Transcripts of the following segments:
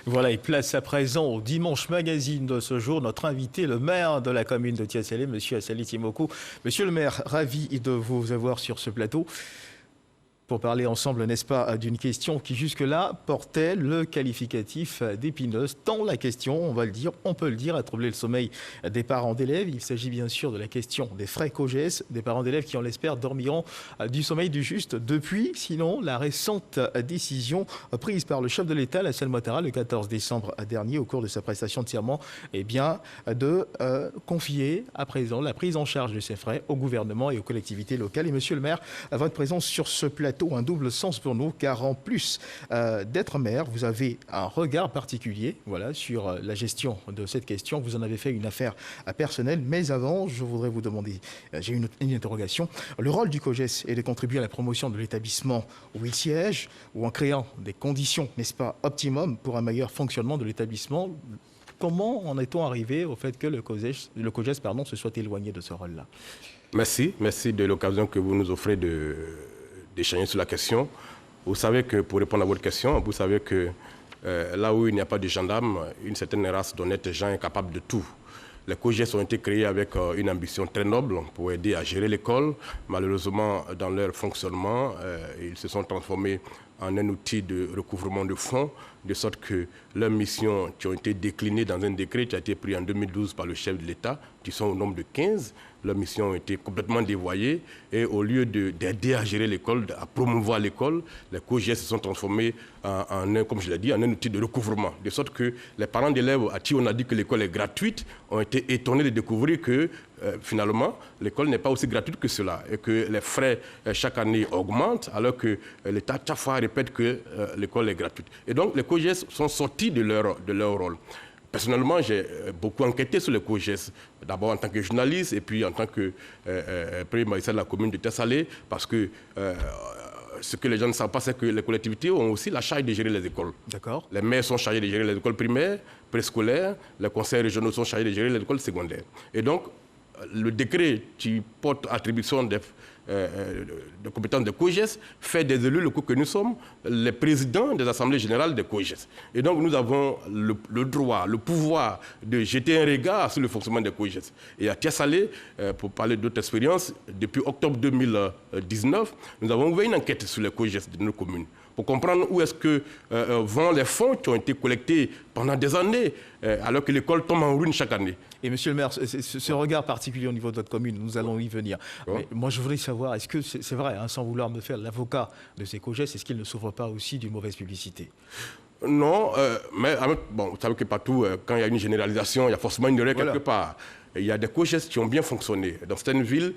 Voilà, et place à présent au Dimanche Magazine de ce jour. Notre invité, le maire de la commune de Tiasalé, M. Assali Timoko. Monsieur le maire, ravi de vous avoir sur ce plateau pour parler ensemble, n'est-ce pas, d'une question qui jusque-là portait le qualificatif d'épineuse, tant la question, on va le dire, on peut le dire, a troublé le sommeil des parents d'élèves. Il s'agit bien sûr de la question des frais COGES, des parents d'élèves qui, on l'espère, dormiront du sommeil du juste depuis, sinon, la récente décision prise par le chef de l'État, Alassane Ouattara, le 14 décembre dernier, au cours de sa prestation de serment, eh bien, de confier à présent la prise en charge de ces frais au gouvernement et aux collectivités locales. Et monsieur le maire, votre présence sur ce plateau, un double sens pour nous, car en plus d'être maire, vous avez un regard particulier, voilà, sur la gestion de cette question. Vous en avez fait une affaire personnelle, mais avant, je voudrais vous demander, j'ai une interrogation. Le rôle du COGES est de contribuer à la promotion de l'établissement où il siège, ou en créant des conditions, n'est-ce pas, optimum pour un meilleur fonctionnement de l'établissement. Comment en est-on arrivé au fait que le COGES se soit éloigné de ce rôle-là? Merci de l'occasion que vous nous offrez d'échanger sur la question. Vous savez que, pour répondre à votre question, vous savez que là où il n'y a pas de gendarme, une certaine race d'honnêtes gens est capable de tout. Les COGES ont été créés avec une ambition très noble pour aider à gérer l'école. Malheureusement, dans leur fonctionnement, ils se sont transformés en un outil de recouvrement de fonds, de sorte que leurs missions qui ont été déclinées dans un décret qui a été pris en 2012 par le chef de l'État, qui sont au nombre de 15, leurs missions ont été complètement dévoyées et au lieu d'aider à gérer l'école, à promouvoir l'école, les COGES se sont transformés comme je l'ai dit, en un outil de recouvrement. De sorte que les parents d'élèves à qui on a dit que l'école est gratuite ont été étonnés de découvrir que finalement, l'école n'est pas aussi gratuite que cela et que les frais chaque année augmentent alors que l'État chaque fois répète que l'école est gratuite. Et donc, les COGES sont sortis de leur rôle. Personnellement, j'ai beaucoup enquêté sur les COGES, d'abord en tant que journaliste et puis en tant que premier magistrat de la commune de Tiasalé, parce que ce que les gens ne savent pas, c'est que les collectivités ont aussi la charge de gérer les écoles. D'accord. Les maires sont chargés de gérer les écoles primaires, préscolaires, les conseils régionaux sont chargés de gérer les écoles secondaires. Et donc, le décret qui porte attribution de compétences de COGES fait des élus locaux que nous sommes les présidents des assemblées générales des COGES. Et donc nous avons le droit, le pouvoir de jeter un regard sur le fonctionnement des COGES. Et à Tiasalé, pour parler d'autres expériences, depuis octobre 2019, nous avons ouvert une enquête sur les COGES de nos communes pour comprendre où est-ce que vont les fonds qui ont été collectés pendant des années, alors que l'école tombe en ruine chaque année. Et monsieur le maire, ce regard particulier au niveau de votre commune, nous allons y venir. Mais moi, je voudrais savoir, est-ce que c'est vrai, hein, sans vouloir me faire l'avocat de ces COGES, est-ce qu'il ne souffre pas aussi d'une mauvaise publicité? Non, mais bon, vous savez que partout, quand il y a une généralisation, il y a forcément une règle quelque part. Il y a des COGES qui ont bien fonctionné. Dans certaines villes,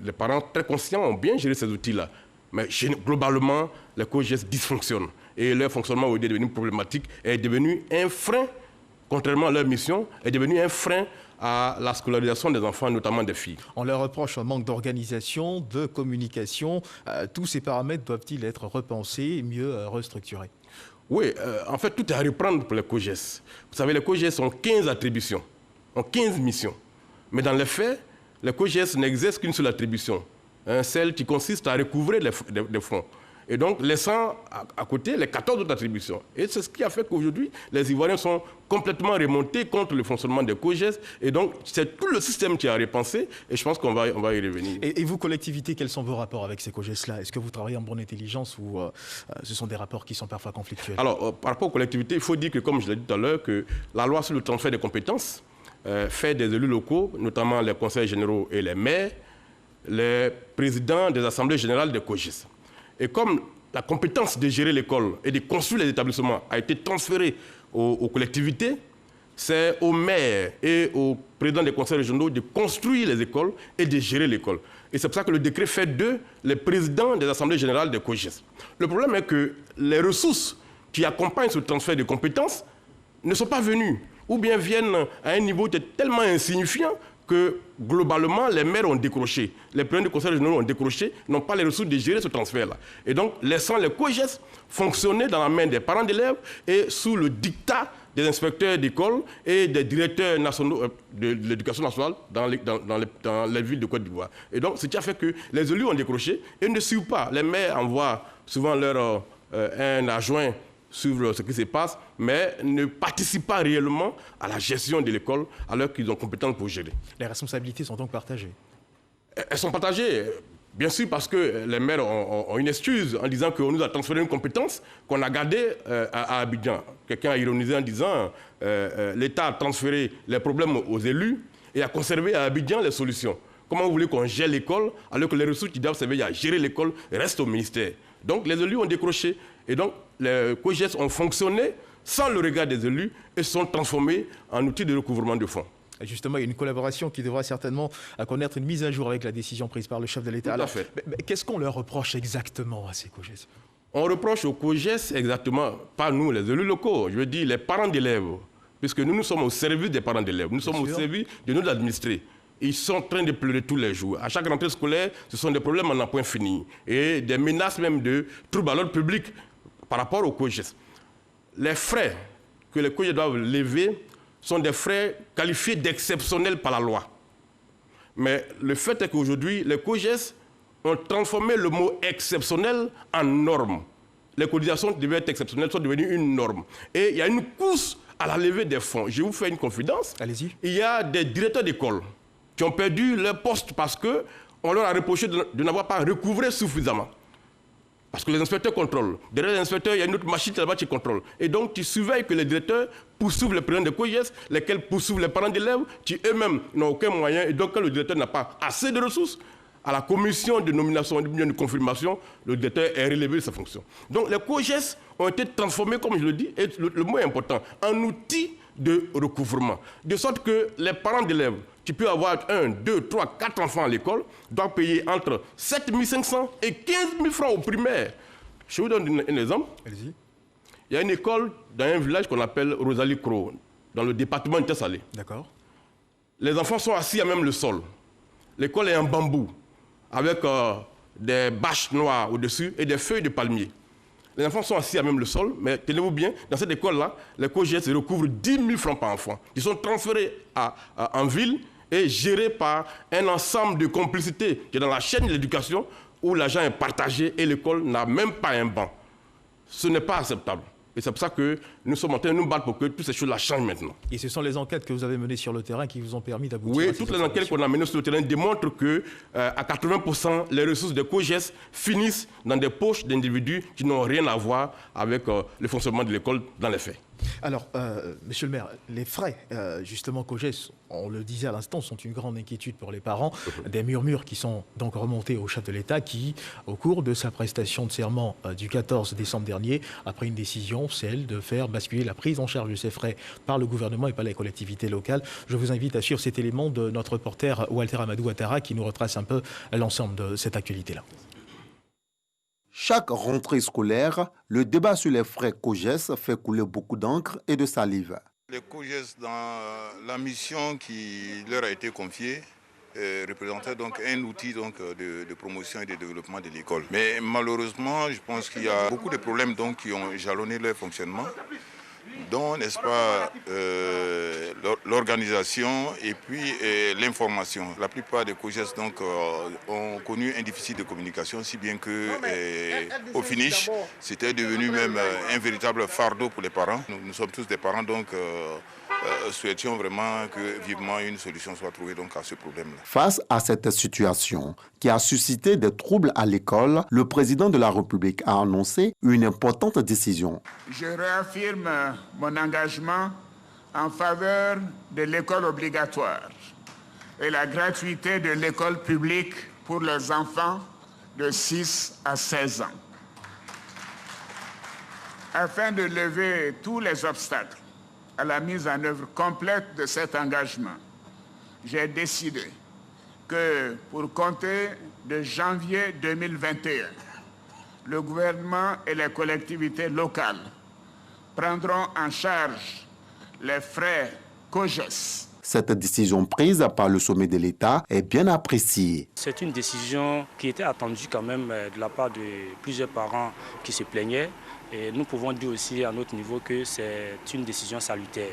les parents très conscients ont bien géré ces outils-là. Mais globalement, les COGES dysfonctionnent. Et leur fonctionnement, au lieu de devenir problématique, est devenu un frein, contrairement à leur mission, est devenu un frein à la scolarisation des enfants, notamment des filles. On leur reproche un manque d'organisation, de communication. Tous ces paramètres doivent-ils être repensés et mieux restructurés? Oui, en fait, tout est à reprendre pour les COGES. Vous savez, les COGES ont 15 attributions, ont 15 missions. Mais dans les faits, les COGES n'exercent qu'une seule attribution, celle qui consiste à recouvrer les fonds. Et donc, laissant à côté les 14 autres attributions. Et c'est ce qui a fait qu'aujourd'hui, les Ivoiriens sont complètement remontés contre le fonctionnement des COGES. Et donc, c'est tout le système qui a repensé. Et je pense qu'on va y revenir. Et vous, collectivités, quels sont vos rapports avec ces COGES-là? Est-ce que vous travaillez en bonne intelligence ou ce sont des rapports qui sont parfois conflictuels? Alors, par rapport aux collectivités, il faut dire que, comme je l'ai dit tout à l'heure, que la loi sur le transfert des compétences fait des élus locaux, notamment les conseils généraux et les maires, les présidents des assemblées générales des COGES. Et comme la compétence de gérer l'école et de construire les établissements a été transférée aux collectivités, c'est aux maires et aux présidents des conseils régionaux de construire les écoles et de gérer l'école. Et c'est pour ça que le décret fait d'eux les présidents des assemblées générales des COGES. Le problème est que les ressources qui accompagnent ce transfert de compétences ne sont pas venues, ou bien viennent à un niveau tellement insignifiant que globalement, les maires ont décroché, les présidents des conseils régionaux ont décroché, n'ont pas les ressources de gérer ce transfert-là. Et donc, laissant les COGES fonctionner dans la main des parents d'élèves et sous le diktat des inspecteurs d'école et des directeurs nationaux de l'éducation nationale dans les villes de Côte d'Ivoire. Et donc, ce qui a fait que les élus ont décroché et ne suivent pas. Les maires envoient souvent un adjoint suivre ce qui se passe, mais ne participent pas réellement à la gestion de l'école alors qu'ils ont compétence pour gérer. Les responsabilités sont donc partagées? Elles sont partagées, bien sûr, parce que les maires ont une excuse en disant qu'on nous a transféré une compétence qu'on a gardée à Abidjan. Quelqu'un a ironisé en disant l'État a transféré les problèmes aux élus et a conservé à Abidjan les solutions. Comment vous voulez qu'on gère l'école alors que les ressources qui doivent servir à gérer l'école restent au ministère? Donc les élus ont décroché et donc les COJES ont fonctionné sans le regard des élus et sont transformés en outils de recouvrement de fonds. Justement, il y a une collaboration qui devra certainement connaître une mise à jour avec la décision prise par le chef de l'État. Tout à fait. Mais qu'est-ce qu'on leur reproche exactement à ces COJES? On reproche aux COJES exactement, pas nous les élus locaux, je veux dire les parents d'élèves, puisque nous sommes au service des parents d'élèves, nous sommes au service de nos administrés. Ils sont en train de pleurer tous les jours. À chaque rentrée scolaire, ce sont des problèmes en un point fini et des menaces même de troubles à l'ordre public par rapport aux COJES. Les frais que les COJES doivent lever sont des frais qualifiés d'exceptionnels par la loi. Mais le fait est qu'aujourd'hui, les COJES ont transformé le mot exceptionnel en norme. Les cotisations devaient être exceptionnelles, sont devenues une norme. Et il y a une course à la levée des fonds. Je vous fais une confidence. Allez-y. Il y a des directeurs d'école qui ont perdu leur poste parce qu'on leur a reproché de n'avoir pas recouvré suffisamment. Parce que les inspecteurs contrôlent. Derrière les inspecteurs, il y a une autre machine là-bas qui contrôle. Et donc, tu surveilles que les directeurs poursuivent les présidents de COJES, lesquels poursuivent les parents d'élèves, qui eux-mêmes n'ont aucun moyen. Et donc, quand le directeur n'a pas assez de ressources, à la commission de nomination et de confirmation, le directeur est relevé de sa fonction. Donc, les COJES ont été transformés, comme je le dis, et le mot est important, en outil de recouvrement. De sorte que les parents d'élèves, qui peuvent avoir 1, 2, 3, 4 enfants à l'école, doivent payer entre 7 500 et 15 000 francs au primaire. Je vous donne un exemple. Allez-y. Il y a une école dans un village qu'on appelle Rosalie Cro, dans le département de Tessalé. D'accord. Les enfants sont assis à même le sol. L'école est en bambou, avec des bâches noires au-dessus et des feuilles de palmier. Les enfants sont assis à même le sol, mais tenez-vous bien, dans cette école-là, les COJES recouvrent 10 000 francs par enfant. Ils sont transférés en ville et gérés par un ensemble de complicités qui est dans la chaîne de l'éducation où l'argent est partagé et l'école n'a même pas un banc. Ce n'est pas acceptable. Et c'est pour ça que nous sommes en train de nous battre pour que toutes ces choses-là changent maintenant. Et ce sont les enquêtes que vous avez menées sur le terrain qui vous ont permis d'aboutir Oui, à ces toutes les enquêtes qu'on a menées sur le terrain démontrent que à 80%, les ressources de COJES finissent dans des poches d'individus qui n'ont rien à voir avec le fonctionnement de l'école dans les faits. Alors, monsieur le maire, les frais, justement, COJES, on le disait à l'instant, sont une grande inquiétude pour les parents. Des murmures qui sont donc remontés au chef de l'État qui, au cours de sa prestation de serment du 14 décembre dernier, a pris une décision, celle de faire basculer la prise en charge de ces frais par le gouvernement et par les collectivités locales. Je vous invite à suivre cet élément de notre reporter Walter Amadou Ouattara qui nous retrace un peu l'ensemble de cette actualité-là. Chaque rentrée scolaire, le débat sur les frais COJES fait couler beaucoup d'encre et de salive. Les COJES, dans la mission qui leur a été confiée, représentaient donc un outil donc, de promotion et de développement de l'école. Mais malheureusement, je pense qu'il y a beaucoup de problèmes donc, qui ont jalonné leur fonctionnement, dont, n'est-ce pas, l'organisation et puis l'information. La plupart des COJES donc, ont connu un déficit de communication, si bien qu'au finish, c'était devenu même un véritable fardeau pour les parents. Nous sommes tous des parents, donc souhaitions vraiment que vivement une solution soit trouvée donc, à ce problème-là. Face à cette situation qui a suscité des troubles à l'école, le président de la République a annoncé une importante décision. Je réaffirme mon engagement en faveur de l'école obligatoire et la gratuité de l'école publique pour les enfants de 6 à 16 ans. Afin de lever tous les obstacles à la mise en œuvre complète de cet engagement, j'ai décidé que pour compter de janvier 2021, le gouvernement et les collectivités locales prendront en charge les frais COJES. Cette décision prise par le sommet de l'État est bien appréciée. C'est une décision qui était attendue quand même de la part de plusieurs parents qui se plaignaient. Et nous pouvons dire aussi à notre niveau que c'est une décision salutaire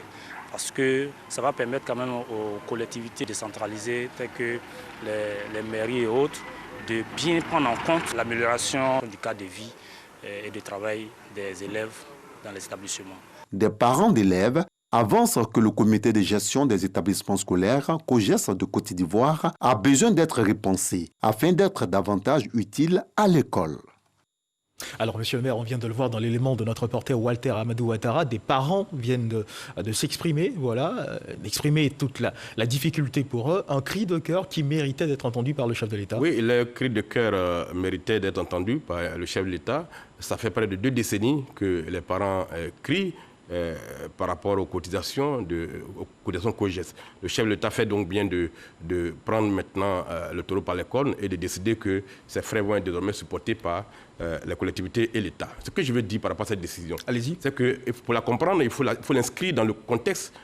parce que ça va permettre quand même aux collectivités décentralisées telles que les mairies et autres de bien prendre en compte l'amélioration du cadre de vie et de travail des élèves dans les établissements. Des parents d'élèves avancent que le comité de gestion des établissements scolaires, COGES de Côte d'Ivoire, a besoin d'être repensé afin d'être davantage utile à l'école. Alors, monsieur le maire, on vient de le voir dans l'élément de notre reporter Walter Amadou Ouattara, des parents viennent de s'exprimer, voilà, d'exprimer toute la difficulté pour eux, un cri de cœur qui méritait d'être entendu par le chef de l'État. Oui, le cri de cœur méritait d'être entendu par le chef de l'État. Ça fait près de 2 décennies que les parents crient par rapport aux cotisations COGES. Le chef de l'État fait donc bien de prendre maintenant le taureau par les cornes et de décider que ces frais vont être désormais supportés par les collectivités et l'État. Ce que je veux dire par rapport à cette décision, c'est que pour la comprendre, il faut l'inscrire dans le contexte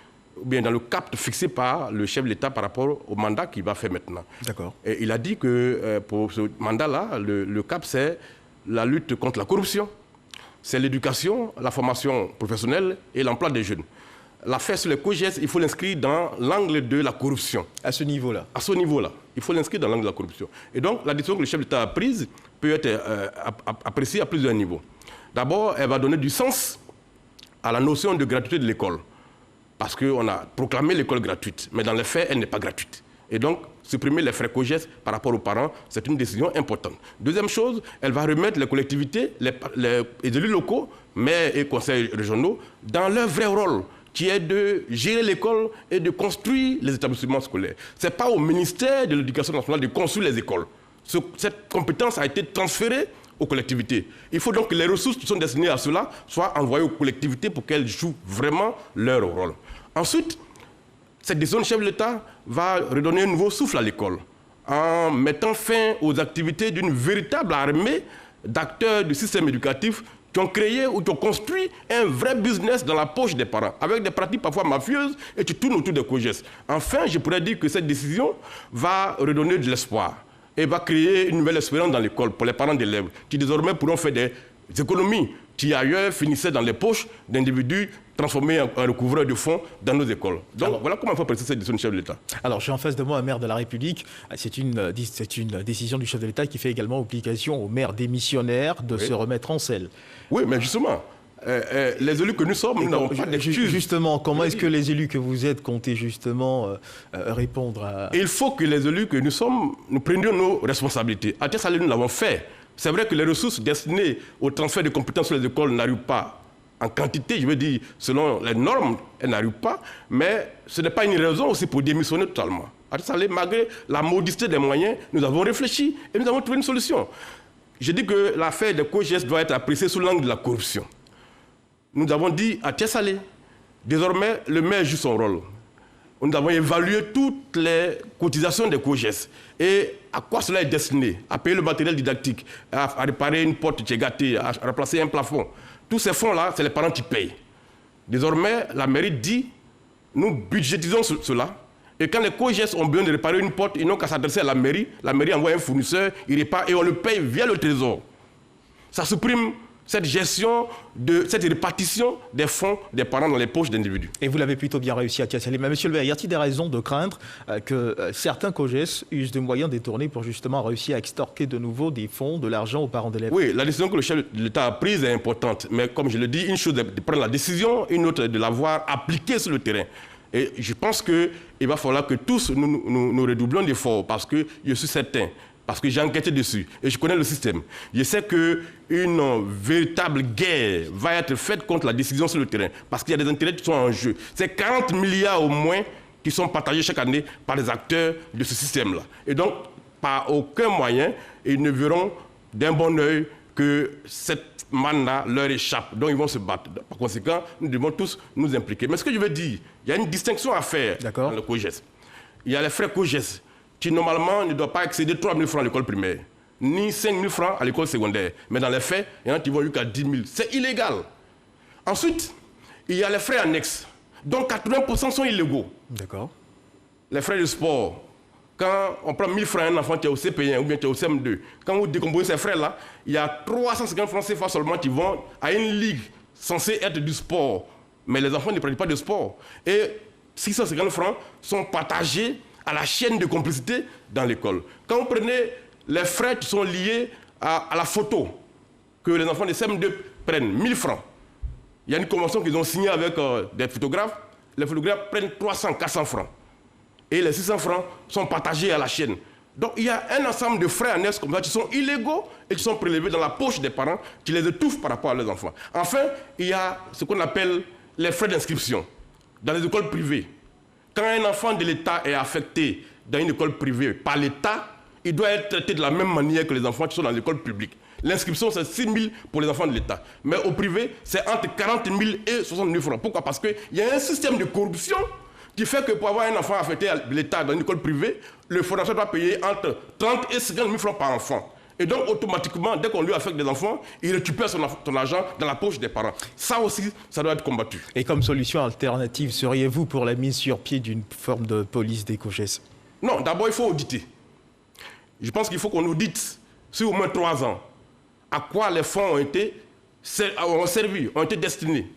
ou bien dans le cap fixé par le chef de l'État par rapport au mandat qu'il va faire maintenant. D'accord. Et il a dit que pour ce mandat-là, le cap, c'est la lutte contre la corruption. C'est l'éducation, la formation professionnelle et l'emploi des jeunes. L'affaire sur les COGES, il faut l'inscrire dans l'angle de la corruption. À ce niveau-là. À ce niveau-là. Il faut l'inscrire dans l'angle de la corruption. Et donc, la décision que le chef d'État a prise peut être appréciée à plusieurs niveaux. D'abord, elle va donner du sens à la notion de gratuité de l'école. Parce qu'on a proclamé l'école gratuite. Mais dans les faits, elle n'est pas gratuite. Et donc, supprimer les frais COGES par rapport aux parents, c'est une décision importante. Deuxième chose, elle va remettre les collectivités, les élus locaux, maires et conseils régionaux, dans leur vrai rôle, qui est de gérer l'école et de construire les établissements scolaires. Ce n'est pas au ministère de l'Éducation nationale de construire les écoles. Cette compétence a été transférée aux collectivités. Il faut donc que les ressources qui sont destinées à cela soient envoyées aux collectivités pour qu'elles jouent vraiment leur rôle. Ensuite, cette décision du chef de l'État va redonner un nouveau souffle à l'école en mettant fin aux activités d'une véritable armée d'acteurs du système éducatif qui ont créé ou qui ont construit un vrai business dans la poche des parents, avec des pratiques parfois mafieuses et qui tournent autour des COGES. Enfin, je pourrais dire que cette décision va redonner de l'espoir et va créer une nouvelle espérance dans l'école pour les parents d'élèves qui désormais pourront faire des économies qui ailleurs finissaient dans les poches d'individus transformés en recouvreurs de fonds dans nos écoles. Donc alors, voilà comment il faut apprécier cette décision du chef de l'État. Alors j'ai en face de moi un maire de la République. C'est une décision du chef de l'État qui fait également obligation aux maires démissionnaires de se remettre en selle. Oui, mais justement, les élus que nous sommes, nous n'avons pas d'excuses. Justement, comment est-ce que les élus que vous êtes comptez justement répondre à... Il faut que les élus que nous sommes, nous prenions nos responsabilités. À Thiès-Salé, nous l'avons fait. C'est vrai que les ressources destinées au transfert de compétences sur les écoles n'arrivent pas en quantité, je veux dire, selon les normes, elles n'arrivent pas, mais ce n'est pas une raison aussi pour démissionner totalement. À Thiès-Salé, malgré la modestie des moyens, nous avons réfléchi et nous avons trouvé une solution. Je dis que l'affaire des COGES doit être appréciée sous l'angle de la corruption. Nous avons dit à Thiès-Salé, désormais, le maire joue son rôle. Nous avons évalué toutes les cotisations des COGES et à quoi cela est destiné, à payer le matériel didactique, à réparer une porte qui est gâtée, à remplacer un plafond. Tous ces fonds-là, c'est les parents qui payent. Désormais, la mairie dit, nous budgétisons cela, et quand les COGES ont besoin de réparer une porte, ils n'ont qu'à s'adresser à la mairie envoie un fournisseur, il répare et on le paye via le trésor. Ça supprime cette gestion, cette répartition des fonds des parents dans les poches d'individus. Et vous l'avez plutôt bien réussi à Thiès-Salé. Mais monsieur le maire, y a-t-il des raisons de craindre que certains COGES usent de moyens détournés pour justement réussir à extorquer de nouveau des fonds, de l'argent aux parents d'élèves? Oui, la décision que le chef de l'État a prise est importante. Mais comme je le dis, une chose est de prendre la décision, une autre est de l'avoir appliquée sur le terrain. Et je pense qu'il va falloir que tous nous redoublions d'efforts parce que je suis certain, parce que j'ai enquêté dessus et je connais le système. Je sais qu'une véritable guerre va être faite contre la décision sur le terrain parce qu'il y a des intérêts qui sont en jeu. C'est 40 milliards au moins qui sont partagés chaque année par les acteurs de ce système-là. Et donc, par aucun moyen, ils ne verront d'un bon œil que cette manne-là leur échappe. Donc, ils vont se battre. Par conséquent, nous devons tous nous impliquer. Mais ce que je veux dire, il y a une distinction à faire dans le COGES. Il y a les frais COGES qui normalement ne doit pas excéder 3 000 francs à l'école primaire, ni 5 000 francs à l'école secondaire. Mais dans les faits, il y en a qui vont jusqu'à 10 000. C'est illégal. Ensuite, il y a les frais annexes, dont 80% sont illégaux. D'accord. Les frais de sport. Quand on prend 1 000 francs à un enfant qui est au CP1 ou bien qui est au CM2, quand vous décomposez ces frais-là, il y a 350 francs CFA seulement qui vont à une ligue censée être du sport. Mais les enfants ne pratiquent pas de sport. Et 650 francs sont partagés à la chaîne de complicité dans l'école. Quand vous prenez les frais qui sont liés à la photo, que les enfants de CM2 prennent 1 000 francs, Il y a une convention qu'ils ont signée avec des photographes. Les photographes prennent 300, 400 francs. Et les 600 francs sont partagés à la chaîne. Donc il y a un ensemble de frais annexes comme ça qui sont illégaux et qui sont prélevés dans la poche des parents qui les étouffent par rapport à leurs enfants. Enfin, il y a ce qu'on appelle les frais d'inscription dans les écoles privées. Quand un enfant de l'État est affecté dans une école privée par l'État, il doit être traité de la même manière que les enfants qui sont dans l'école publique. L'inscription, c'est 6 000 pour les enfants de l'État. Mais au privé, c'est entre 40 000 et 60 000 francs. Pourquoi? Parce qu'il y a un système de corruption qui fait que pour avoir un enfant affecté à l'État dans une école privée, le fournisseur doit payer entre 30 et 50 000 francs par enfant. Et donc, automatiquement, dès qu'on lui affecte des enfants, il récupère son argent dans la poche des parents. Ça aussi, ça doit être combattu. Et comme solution alternative, seriez-vous pour la mise sur pied d'une forme de police des COJES? Non, d'abord, il faut auditer. Je pense qu'il faut qu'on audite sur au moins 3 ans à quoi les fonds ont servi, ont été destinés.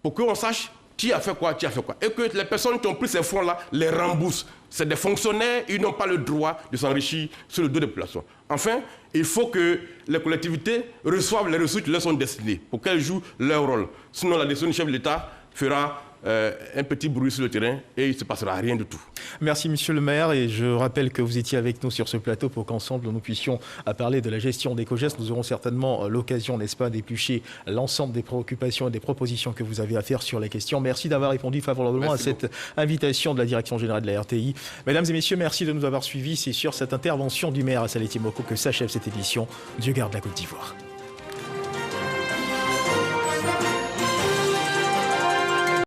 Pour qu'on sache qui a fait quoi, et que les personnes qui ont pris ces fonds-là les remboursent. C'est des fonctionnaires, ils n'ont pas le droit de s'enrichir sur le dos des populations. Enfin, il faut que les collectivités reçoivent les ressources qui leur sont destinées pour qu'elles jouent leur rôle. Sinon, la décision du chef de l'État fera un petit bruit sur le terrain et il ne se passera rien du tout. Merci Monsieur le maire, et je rappelle que vous étiez avec nous sur ce plateau pour qu'ensemble nous puissions parler de la gestion des COJES. Nous aurons certainement l'occasion, n'est-ce pas, d'éplucher l'ensemble des préoccupations et des propositions que vous avez à faire sur les questions. Merci d'avoir répondu favorablement à cette invitation de la Direction générale de la RTI. Mesdames et messieurs, merci de nous avoir suivis. C'est sur cette intervention du maire Assalé Timoko que s'achève cette édition. Dieu garde la Côte d'Ivoire.